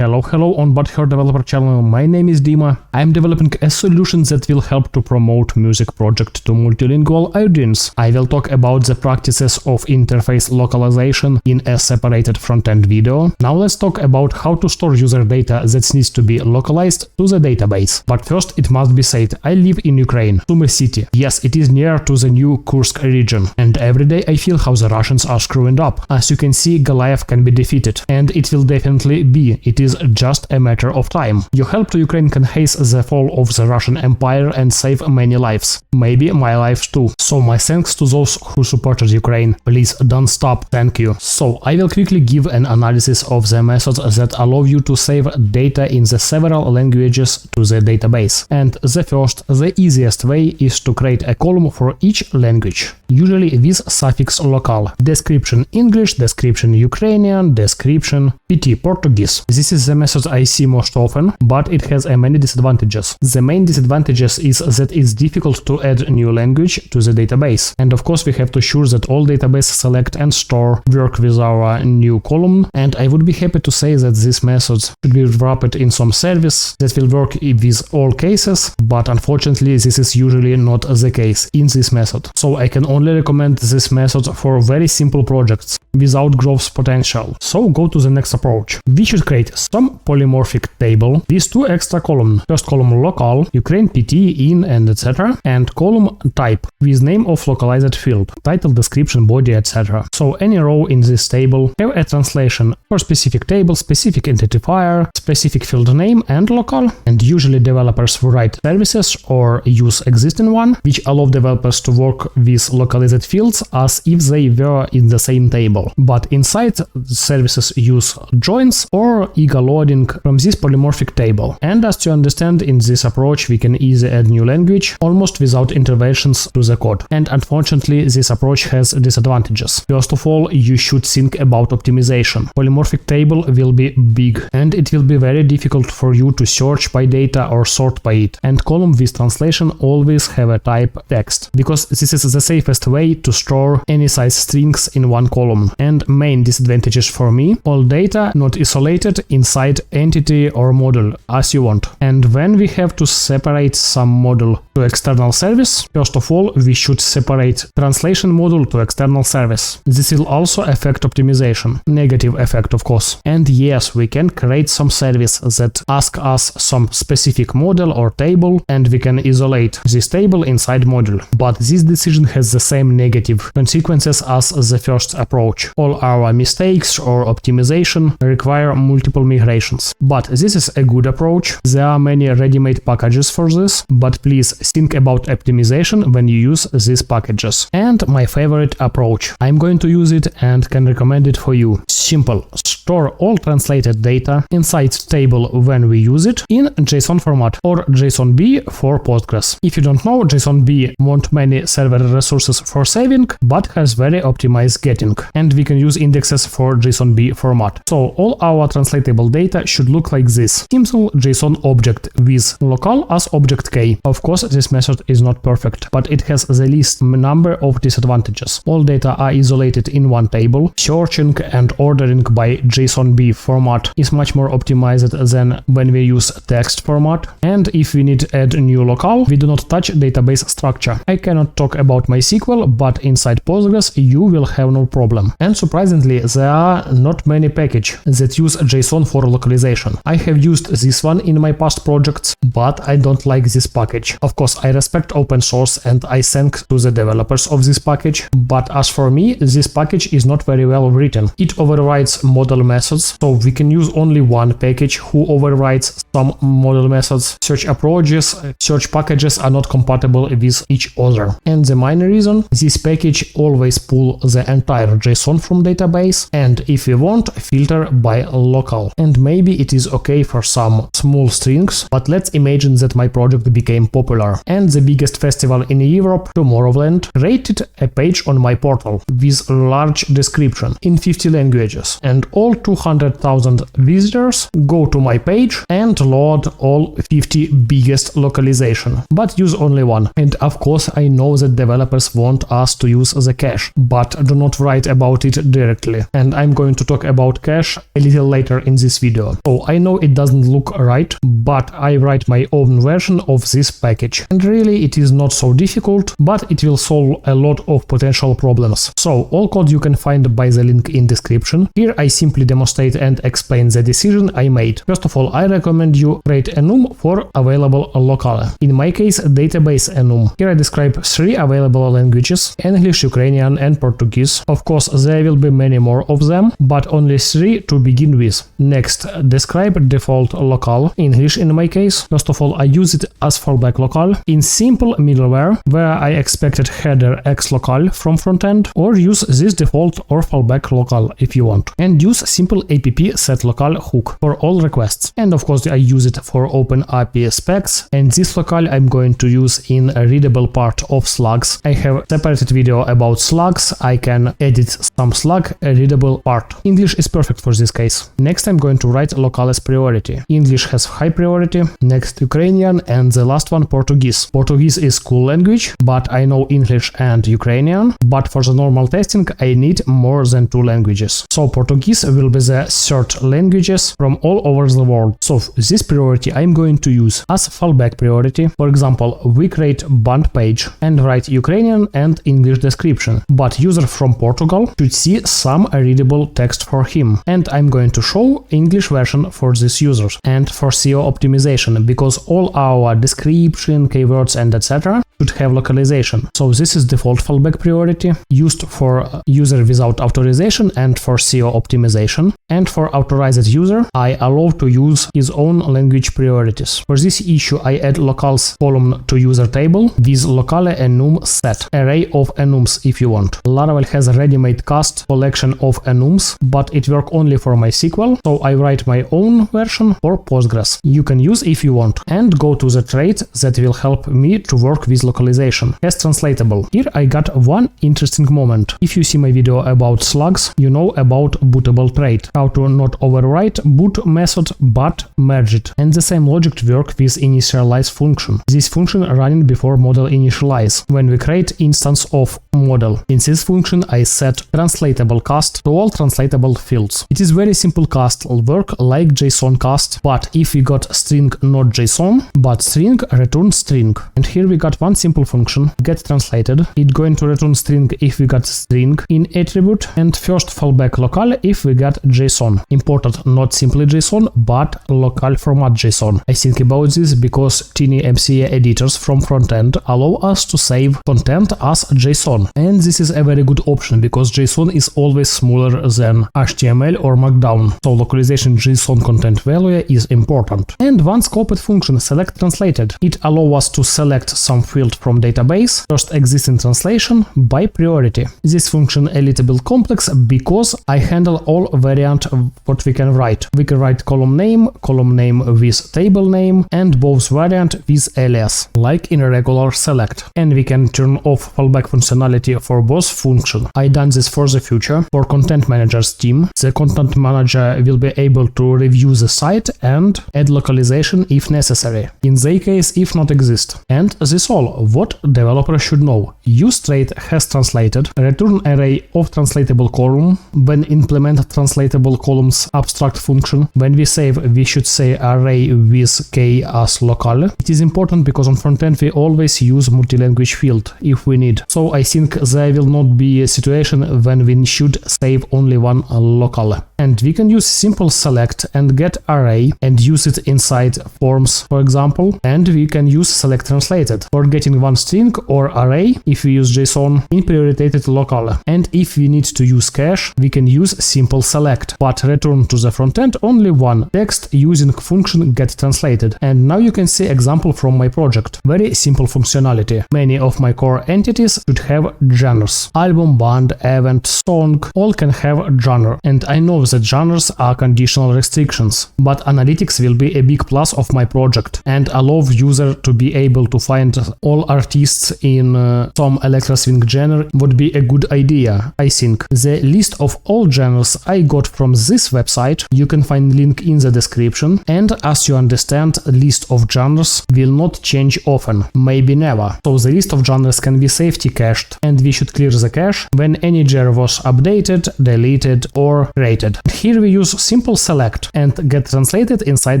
Hello on Butthurt Developer channel, my name is Dima. I'm developing a solution that will help to promote music project to multilingual audience. I will talk about the practices of interface localization in a separated front-end video. Now let's talk about how to store user data that needs to be localized to the database. But first it must be said, I live in Ukraine, Sumy city. Yes, it is near to the new Kursk region. And every day I feel how the Russians are screwing up. As you can see, Goliath can be defeated. And it will definitely be. It is just a matter of time. Your help to Ukraine can hasten the fall of the Russian Empire and save many lives. Maybe my lives too. So my thanks to those who supported Ukraine. Please don't stop. Thank you. So I will quickly give an analysis of the methods that allow you to save data in the several languages to the database. And the easiest way is to create a column for each language. Usually with suffix locale. Description English, description Ukrainian, description PT Portuguese. This is the method I see most often, but it has many disadvantages. The main disadvantages is that it's difficult to add new language to the database. And of course we have to ensure that all database select and store work with our new column. And I would be happy to say that this method should be wrapped in some service that will work with all cases, but unfortunately this is usually not the case in this method. So I can only recommend this method for very simple projects without growth potential. So go to the next approach. We should create some polymorphic table with two extra columns. First column locale, Ukraine, PT, in, and etc. And column type with name of localized field, title, description, body, etc. So any row in this table have a translation for specific table, specific identifier, specific field name, and locale. And usually developers write services or use existing one, which allow developers to work with localized fields as if they were in the same table. But inside services use joins or eager loading from this polymorphic table. And as you understand, in this approach we can easily add new language almost without interventions to the code. And unfortunately this approach has disadvantages. First of all, you should think about optimization. Polymorphic table will be big and it will be very difficult for you to search by data or sort by it. And column with translation always have a type text, because this is the safest way to store any size strings in one column. And main disadvantages for me, all data not isolated inside entity or module as you want. And when we have to separate some module to external service, first of all we should separate translation module to external service. This will also affect optimization. Negative effect of course. And yes, we can create some service that ask us some specific model or table and we can isolate this table inside module. But this decision has the same negative consequences as the first approach. All our mistakes or optimization require multiple migrations. But this is a good approach. There are many ready-made packages for this, but please think about optimization when you use these packages. And my favorite approach. I'm going to use it and can recommend it for you. Simple. Store all translated data inside table when we use it in JSON format or JSONb for Postgres. If you don't know, JSONb wants many server resources for saving, but has very optimized getting. And we can use indexes for JSONb format. So all our translatable data should look like this. Simple JSON object with locale as object key. Of course, this method is not perfect, but it has the least number of disadvantages. All data are isolated in one table. Searching and ordering by JSONb format is much more optimized than when we use text format. And if we need to add a new locale, we do not touch database structure. I cannot talk about MySQL, but inside Postgres you will have no problem. And surprisingly, there are not many packages that use JSON for localization. I have used this one in my past projects, but I don't like this package. Of course, I respect open source and I thank to the developers of this package, but as for me, this package is not very well written. It overrides model methods, so we can use only one package who overrides some model methods. Search approaches, search packages are not compatible with each other. And the main reason, this package always pull the entire JSON from database, and if we want, filter by locale. And maybe it is okay for some small strings, but let's imagine that my project became popular everywhere. And the biggest festival in Europe, Tomorrowland, created a page on my portal with large description in 50 languages. And all 200,000 visitors go to my page and load all 50 biggest localization, but use only one. And of course, I know that developers want us to use the cache, but do not write about it directly. And I'm going to talk about cache a little later in this video. So I know it doesn't look right, but I write my own version of this package. And really it is not so difficult, but it will solve a lot of potential problems. So all code you can find by the link in description. Here I simply demonstrate and explain the decision I made. First of all, I recommend you create a enum for available locale. In my case, database enum. Here I describe 3 available languages: English, Ukrainian and Portuguese. Of course, there will be many more of them, but only 3 to begin with. Next, describe default locale, English in my case. First of all, I use it as fallback locale in simple middleware where I expected header x locale from frontend, or use this default or fallback locale if you want. And use simple app set locale hook for all requests. And of course, I use it for open API specs, and this locale I'm going to use in a readable part of slugs. I have separated video about slugs. I can edit some slug a readable part. English is perfect for this case. Next I'm going to write locale as priority. English has high priority, next Ukrainian, and the last one Portuguese. Portuguese is cool language, but I know English and Ukrainian, but for the normal testing I need more than 2 languages. So Portuguese will be the 3rd languages from all over the world. So this priority I'm going to use as fallback priority. For example, we create band page and write Ukrainian and English description, but user from Portugal should see some readable text for him. And I'm going to show English version for these users. And for SEO optimization, because all our description, keywords and etc. should have localization. So this is default fallback priority used for user without authorization and for SEO optimization. And for authorized user, I allow to use his own language priorities. For this issue, I add locales column to user table with locale enum set, array of enums if you want. Laravel has a ready-made cast collection of enums, but it works only for MySQL, so I write my own version for Postgres. You can use if you want. And go to the trait that will help me to work with localization. HasTranslatable. Here I got one interesting moment. If you see my video about slugs, you know about bootable trait. How to not overwrite boot method but merge it. And the same logic works with initialize function. This function running before model initialize when we create instance of model. In this function I set translatable cast to all translatable fields. It is very simple cast, work like JSON cast, but if we got string not JSON but string, return string. And here we got one simple function get translated. It going to return string if we got string in attribute, and first fallback locale if we got JSON. Imported not simply JSON but local format JSON. I think about this because tiny MCA editors from frontend allow us to save content as JSON, and this is a very good option because JSON is always smaller than HTML or Markdown, so localization JSON content value is important. And one scoped function select translated. It allows us to select some field from database, first existing translation by priority. This function a little bit complex because I handle all variant of what we can write. We can write column name with table name, and both variant with alias, like in a regular select. And we can turn off fallback functionality for both function. I done this for the future. For content manager's team, the content manager will be able to review the site and add localization if necessary. In their case, if not exist. And this all what developer should know. Use trait HasTranslated, return array of translatable column, when implement translatable columns abstract function. When we save, we should say array with k as locale. It is important because on frontend we always use multi-language field if we need. So I think there will not be a situation when we should save only one locale. And we can use simple select and get array and use it inside forms, for example. And we can use select translated for getting one string or array if we use JSON in prioritized locale. And if we need to use cache, we can use simple select, but return to the frontend only one text using function get translated. And now you can see example from my project. Very simple functionality. Many of my core entities should have genres. Album, band, event, song, all can have genre. And I know that genres are conditional restrictions. But analytics will be a big plus of my project, and allow user to be able to find all artists in some electro swing genre would be a good idea, I think. The list of all genres I got from this website, you can find link in the description, and as you understand, list of genres will not change often, maybe never. So the list of genres can be safety cached, and we should clear the cache when any genre was updated, deleted or rated. Here we use simple select and get translated inside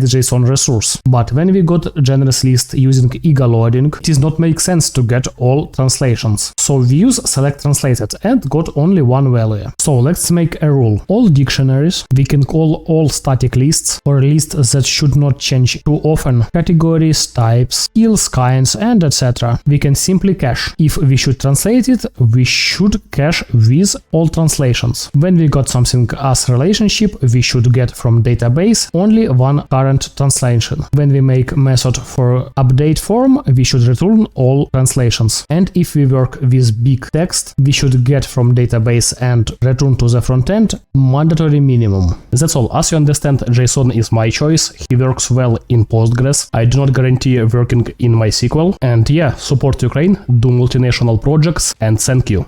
the JSON resource. But when we got genres list using eager loading, it does not make sense to get all translations. So we use select translated and got only one value. So let's make a rule. All dictionaries we can call all static lists or lists that should not change too often. Categories, types, skills, kinds, and etc. We can simply cache. If we should translate it, we should cache with all translations. When we got something as relationship, we should get from database only one current translation. When we make method for update form, we should return all translations. And if we work with big text, we should get from database and return to the frontend mandatory minimum. That's all. As you understand, JSON is my choice. He works well in Postgres. I do not guarantee working in MySQL. And yeah, support Ukraine, do multinational projects, and thank you.